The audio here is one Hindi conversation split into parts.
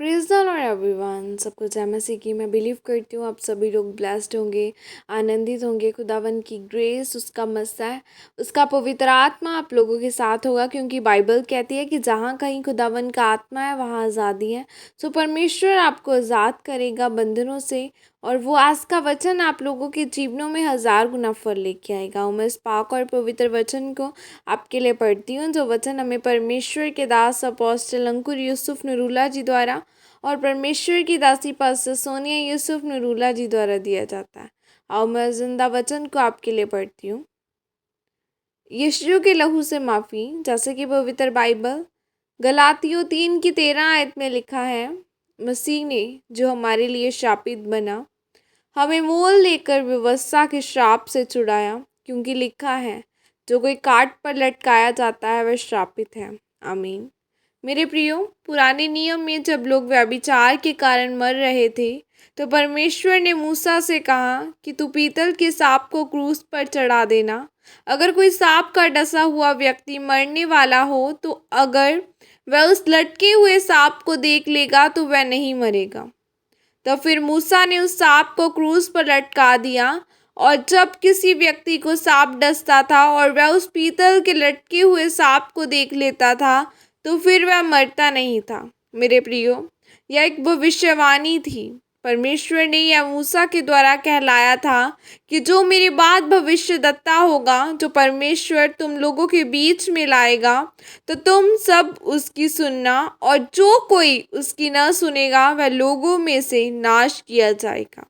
Praise the Lord everyone. सबको जय मसीह की। मैं बिलीव करती हूँ आप सभी लोग ब्लेस्ड होंगे, आनंदित होंगे। खुदावन की ग्रेस, उसका मसा, उसका पवित्र आत्मा आप लोगों के साथ होगा, क्योंकि बाइबल कहती है कि जहाँ कहीं खुदावन का आत्मा है वहाँ आज़ादी है। सो परमेश्वर आपको आज़ाद करेगा बंधनों से, और वो आज का वचन आप लोगों के जीवनों में 1000 गुना फल लेके आएगा। और मैं इस पाक और पवित्र वचन को आपके लिए पढ़ती हूँ, जो वचन हमें परमेश्वर के दास अपोस्टल अंकुर यूसुफ नरूला जी द्वारा और परमेश्वर की दासी पास्टर सोनिया यूसुफ नरूला जी द्वारा दिया जाता है। आओ मैं जिंदा वचन को आपके लिए पढ़ती हूँ। यीशु के लहू से माफ़ी, जैसे कि पवित्र बाइबल गलातियों 3:13 में लिखा है, मसीह ने जो हमारे लिए शापित बना, हमें मोल लेकर व्यवस्था के श्राप से छुड़ाया, क्योंकि लिखा है, जो कोई काट पर लटकाया जाता है वह श्रापित है। आमीन। मेरे प्रियो, पुराने नियम में जब लोग व्यभिचार के कारण मर रहे थे, तो परमेश्वर ने मूसा से कहा कि तू पीतल के सांप को क्रूस पर चढ़ा देना। अगर कोई सांप का डसा हुआ व्यक्ति मरने वाला हो, तो अगर वह उस लटके हुए सांप को देख लेगा तो वह नहीं मरेगा। तो फिर मूसा ने उस सांप को क्रूस पर लटका दिया, और जब किसी व्यक्ति को सांप डसता था और वह उस पीतल के लटके हुए सांप को देख लेता था, तो फिर वह मरता नहीं था। मेरे प्रियो, यह एक भविष्यवाणी थी। परमेश्वर ने यह मूसा के द्वारा कहलाया था कि जो मेरे बाद भविष्यद्वक्ता होगा, जो परमेश्वर तुम लोगों के बीच में लाएगा, तो तुम सब उसकी सुनना, और जो कोई उसकी न सुनेगा वह लोगों में से नाश किया जाएगा।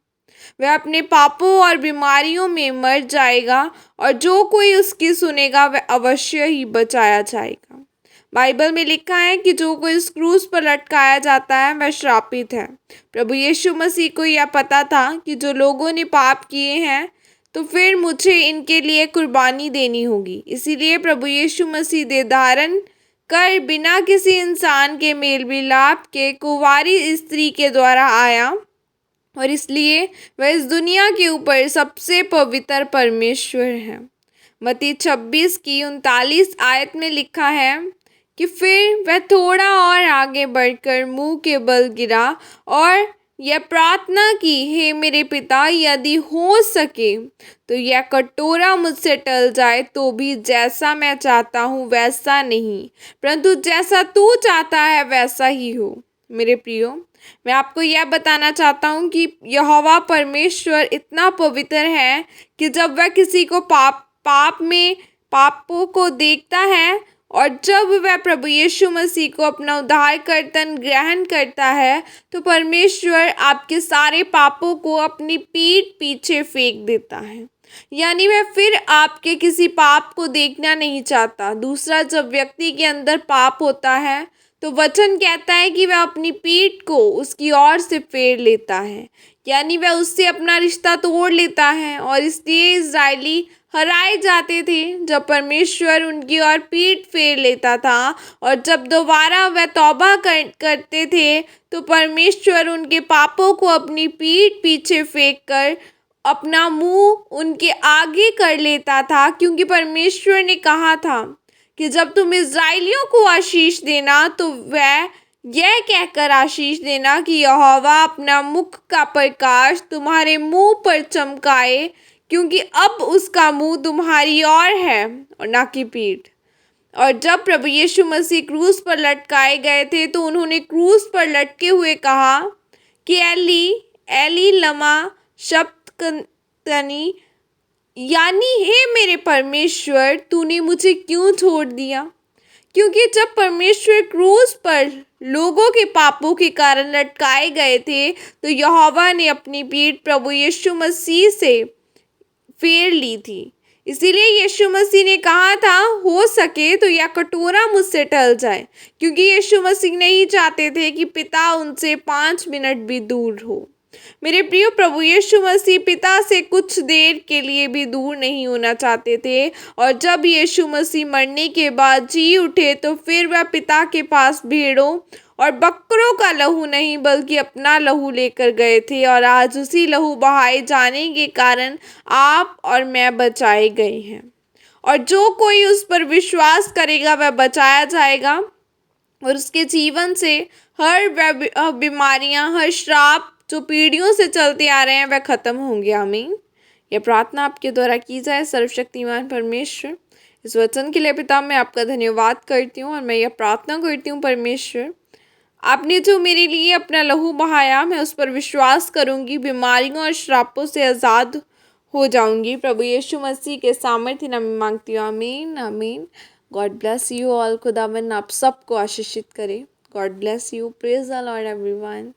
वह अपने पापों और बीमारियों में मर जाएगा, और जो कोई उसकी सुनेगा वह अवश्य ही बचाया जाएगा। बाइबल में लिखा है कि जो कोई इस क्रूस पर लटकाया जाता है वह श्रापित है। प्रभु यीशु मसीह को यह पता था कि जो लोगों ने पाप किए हैं, तो फिर मुझे इनके लिए कुर्बानी देनी होगी। इसीलिए प्रभु यीशु मसीह देह धारण कर बिना किसी इंसान के मेल मिलाप के कुंवारी स्त्री के द्वारा आया, और इसलिए वह इस दुनिया के ऊपर सबसे पवित्र परमेश्वर है। मत्ती 26:39 में लिखा है कि फिर वह थोड़ा और आगे बढ़कर मुंह के बल गिरा और यह प्रार्थना की, हे मेरे पिता, यदि हो सके तो यह कटोरा मुझसे टल जाए, तो भी जैसा मैं चाहता हूँ वैसा नहीं, परंतु जैसा तू चाहता है वैसा ही हो। मेरे प्रियो, मैं आपको यह बताना चाहता हूँ कि यहोवा परमेश्वर इतना पवित्र है कि जब वह किसी को पापों को देखता है, और जब वह प्रभु यीशु मसीह को अपना उद्धारकर्ता ग्रहण करता है, तो परमेश्वर आपके सारे पापों को अपनी पीठ पीछे फेंक देता है। यानी वह फिर आपके किसी पाप को देखना नहीं चाहता। दूसरा, जब व्यक्ति के अंदर पाप होता है, तो वचन कहता है कि वह अपनी पीठ को उसकी ओर से फेर लेता है, यानी वह उससे अपना रिश्ता तोड़ लेता है। और इसलिए इजरायली हराए जाते थे जब परमेश्वर उनकी ओर पीठ फेर लेता था, और जब दोबारा वह तौबा करते थे, तो परमेश्वर उनके पापों को अपनी पीठ पीछे फेंक कर अपना मुंह उनके आगे कर लेता था, क्योंकि परमेश्वर ने कहा था कि जब तुम इजराइलियों को आशीष देना, तो वह यह कहकर आशीष देना कि यहोवा अपना मुख का प्रकाश तुम्हारे मुंह पर चमकाए, क्योंकि अब उसका मुंह तुम्हारी ओर है और ना कि पीठ। और जब प्रभु यीशु मसीह क्रूस पर लटकाए गए थे, तो उन्होंने क्रूस पर लटके हुए कहा कि एली एली लमा शबक्तनी, यानी हे मेरे परमेश्वर, तूने मुझे क्यों छोड़ दिया। क्योंकि जब परमेश्वर क्रूस पर लोगों के पापों के कारण लटकाए गए थे, तो यहोवा ने अपनी पीठ प्रभु यीशु मसीह से फेर ली थी। इसीलिए यीशु मसीह ने कहा था, हो सके तो यह कटोरा मुझसे टल जाए, क्योंकि यीशु मसीह नहीं चाहते थे कि पिता उनसे 5 मिनट भी दूर हो। मेरे प्रिय, प्रभु यीशु मसीह पिता से कुछ देर के लिए भी दूर नहीं होना चाहते थे, और जब यीशु मसीह मरने के बाद जी उठे, तो फिर वह पिता के पास भेड़ों और बकरों का लहू नहीं बल्कि अपना लहू लेकर गए थे, और आज उसी लहू बहाए जाने के कारण आप और मैं बचाए गए हैं। और जो कोई उस पर विश्वास करेगा वह बचाया जाएगा, और उसके जीवन से हर बीमारियां, हर श्राप जो पीढ़ियों से चलते आ रहे हैं वह खत्म होंगे। आमीन। यह प्रार्थना आपके द्वारा की जाए सर्वशक्तिमान परमेश्वर। इस वचन के लिए पिता मैं आपका धन्यवाद करती हूँ और मैं यह प्रार्थना करती हूँ परमेश्वर, आपने जो मेरे लिए अपना लहू बहाया मैं उस पर विश्वास करूँगी, बीमारियों और श्रापों से आज़ाद हो जाऊंगी। प्रभु यीशु मसीह के सामर्थ्य नाम में मांगती हूँ। आमीन आमीन। God bless you all. खुदावन आप सबको आशीषित करे। God bless you. Praise the Lord everyone.